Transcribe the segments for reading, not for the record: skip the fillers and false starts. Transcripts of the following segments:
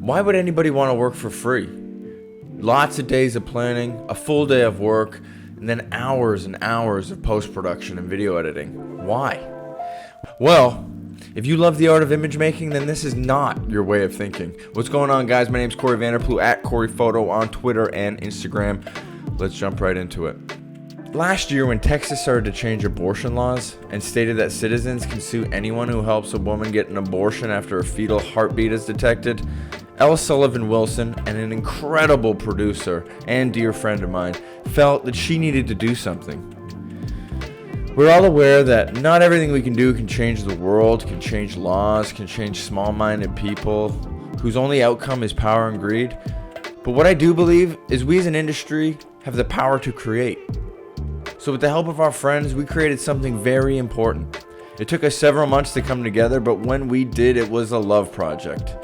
Why would anybody want to work for free? Lots of days of planning, a full day of work, and then hours and hours of post-production and video editing. Why? Well, if you love the art of image making, then this is not your way of thinking. What's going on, guys? My name's Corey Vanderploeg at CoreyPhoto on Twitter and Instagram. Let's jump right into it. Last year, when Texas started to change abortion laws and stated that citizens can sue anyone who helps a woman get an abortion after a fetal heartbeat is detected, Elle Sullivan Wilson, and an incredible producer and dear friend of mine, felt that she needed to do something. We're all aware that not everything we can do can change the world, can change laws, can change small-minded people whose only outcome is power and greed. But what I do believe is we as an industry have the power to create. So with the help of our friends, we created something very important. It took us several months to come together, but when we did, it was a love project.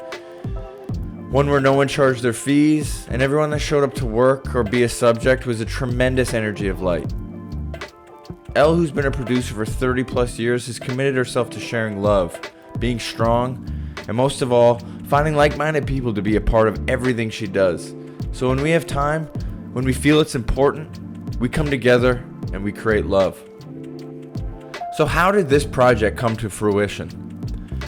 One where no one charged their fees, and everyone that showed up to work or be a subject was a tremendous energy of light. Elle, who's been a producer for 30 plus years, has committed herself to sharing love, being strong, and most of all, finding like-minded people to be a part of everything she does. So when we have time, when we feel it's important, we come together and we create love. So how did this project come to fruition?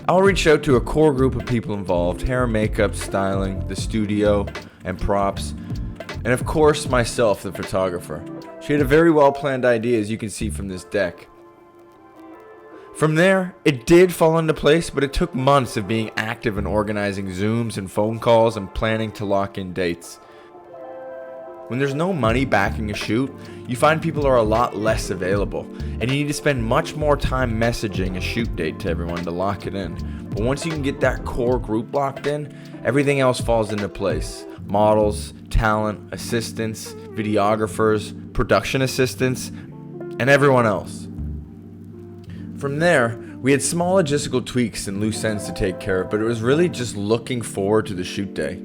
Elle reached out to a core group of people involved: hair and makeup, styling, the studio, and props, and of course myself, the photographer. She had a very well-planned idea, as you can see from this deck. From there, it did fall into place, but it took months of being active and organizing Zooms and phone calls and planning to lock in dates. When there's no money backing a shoot, you find people are a lot less available, and you need to spend much more time messaging a shoot date to everyone to lock it in. But once you can get that core group locked in, everything else falls into place. Models, talent, assistants, videographers, production assistants, and everyone else. From there, we had small logistical tweaks and loose ends to take care of, but it was really just looking forward to the shoot day.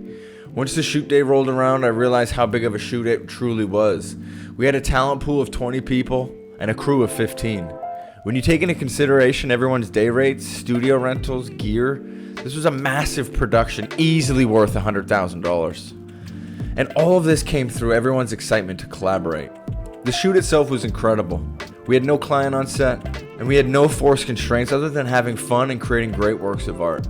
Once the shoot day rolled around, I realized how big of a shoot it truly was. We had a talent pool of 20 people and a crew of 15. When you take into consideration everyone's day rates, studio rentals, gear, this was a massive production, easily worth $100,000. And all of this came through everyone's excitement to collaborate. The shoot itself was incredible. We had no client on set, and we had no forced constraints other than having fun and creating great works of art.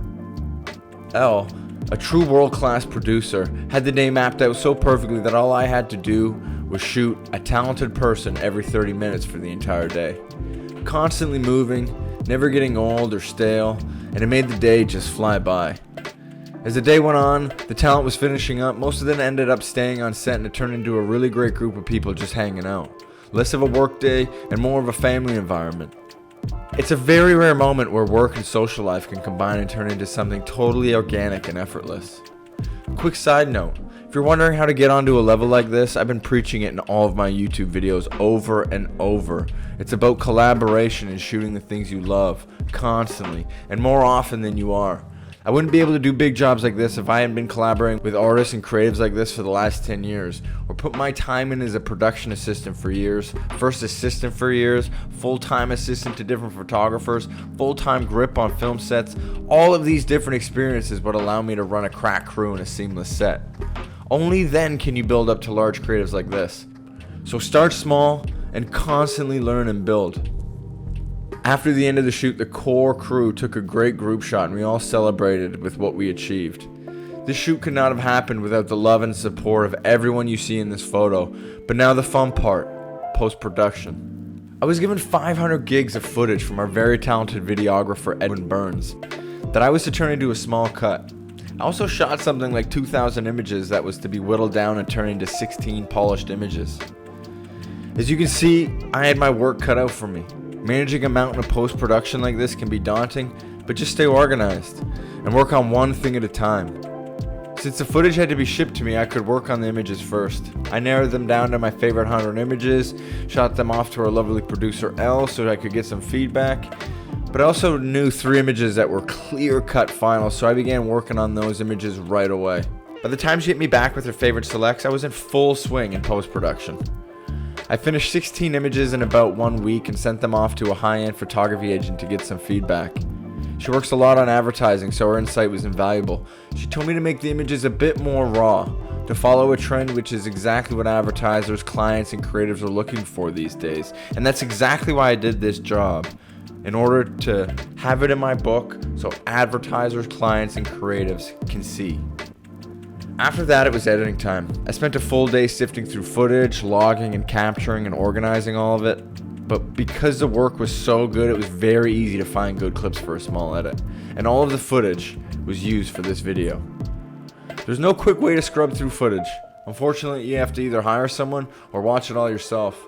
Elle, a true world-class producer, had the day mapped out so perfectly that all I had to do was shoot a talented person every 30 minutes for the entire day. Constantly moving, never getting old or stale, and it made the day just fly by. As the day went on, the talent was finishing up. Most of them ended up staying on set, and it turned into a really great group of people just hanging out. Less of a work day and more of a family environment. It's a very rare moment where work and social life can combine and turn into something totally organic and effortless. Quick side note, if you're wondering how to get onto a level like this, I've been preaching it in all of my YouTube videos over and over. It's about collaboration and shooting the things you love, constantly, and more often than you are. I wouldn't be able to do big jobs like this if I hadn't been collaborating with artists and creatives like this for the last 10 years, or put my time in as a production assistant for years, first assistant for years, full-time assistant to different photographers, full-time grip on film sets. All of these different experiences would allow me to run a crack crew in a seamless set. Only then can you build up to large creatives like this. So start small and constantly learn and build. After the end of the shoot, the core crew took a great group shot and we all celebrated with what we achieved. This shoot could not have happened without the love and support of everyone you see in this photo. But now the fun part, post-production. I was given 500 gigs of footage from our very talented videographer Edwin Burns that I was to turn into a small cut. I also shot something like 2,000 images that was to be whittled down and turned into 16 polished images. As you can see, I had my work cut out for me. Managing a mountain of post-production like this can be daunting, but just stay organized and work on one thing at a time. Since the footage had to be shipped to me, I could work on the images first. I narrowed them down to my favorite 100 images, shot them off to our lovely producer Elle so that I could get some feedback, but I also knew 3 images that were clear-cut finals, so I began working on those images right away. By the time she hit me back with her favorite selects, I was in full swing in post-production. I finished 16 images in about 1 week and sent them off to a high-end photography agent to get some feedback. She works a lot on advertising, so her insight was invaluable. She told me to make the images a bit more raw, to follow a trend which is exactly what advertisers, clients, and creatives are looking for these days. And that's exactly why I did this job, in order to have it in my book so advertisers, clients, and creatives can see. After that, it was editing time. I spent a full day sifting through footage, logging and capturing and organizing all of it. But because the work was so good, it was very easy to find good clips for a small edit. And all of the footage was used for this video. There's no quick way to scrub through footage. Unfortunately, you have to either hire someone or watch it all yourself.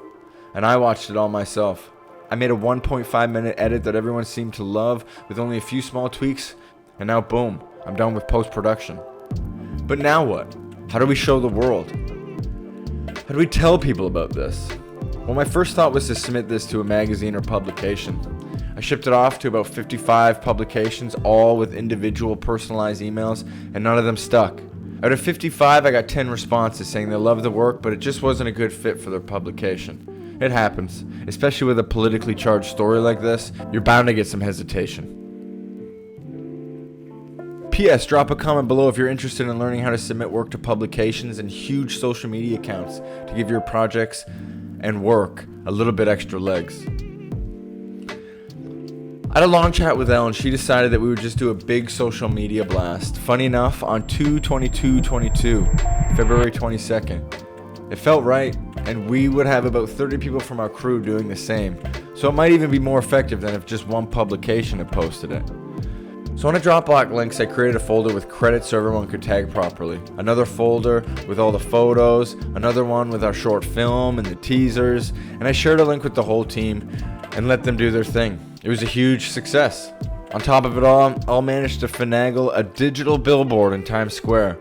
And I watched it all myself. I made a 1.5 minute edit that everyone seemed to love with only a few small tweaks, and now boom, I'm done with post-production. But now what? How do we show the world? How do we tell people about this? Well, my first thought was to submit this to a magazine or publication. I shipped it off to about 55 publications, all with individual personalized emails, and none of them stuck. Out of 55, I got 10 responses saying they loved the work, but it just wasn't a good fit for their publication. It happens, especially with a politically charged story like this. You're bound to get some hesitation. P.S. Drop a comment below if you're interested in learning how to submit work to publications and huge social media accounts to give your projects and work a little bit extra legs. I had a long chat with Elle, and she decided that we would just do a big social media blast. Funny enough, on 2/22/22, February 22nd. It felt right, and we would have about 30 people from our crew doing the same. So it might even be more effective than if just one publication had posted it. So on a Dropbox links, I created a folder with credits so everyone could tag properly. Another folder with all the photos, another one with our short film and the teasers, and I shared a link with the whole team and let them do their thing. It was a huge success. On top of it all managed to finagle a digital billboard in Times Square.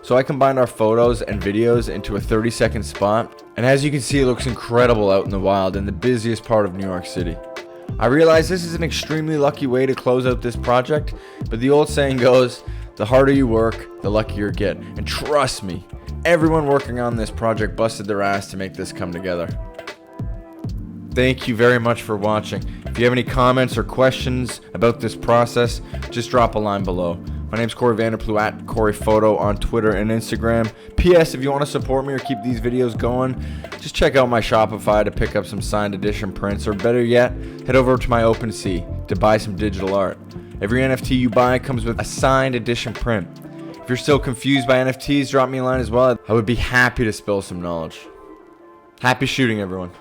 So I combined our photos and videos into a 30-second spot, and as you can see, it looks incredible out in the wild in the busiest part of New York City. I realize this is an extremely lucky way to close out this project, but the old saying goes, the harder you work, the luckier you get. And trust me, everyone working on this project busted their ass to make this come together. Thank you very much for watching. If you have any comments or questions about this process, just drop a line below. My name's Corey Vanderplu at Corey Photo on Twitter and Instagram. P.S. If you want to support me or keep these videos going, just check out my Shopify to pick up some signed edition prints, or better yet, head over to my OpenSea to buy some digital art. Every NFT you buy comes with a signed edition print. If you're still confused by NFTs, drop me a line as well. I would be happy to spill some knowledge. Happy shooting, everyone.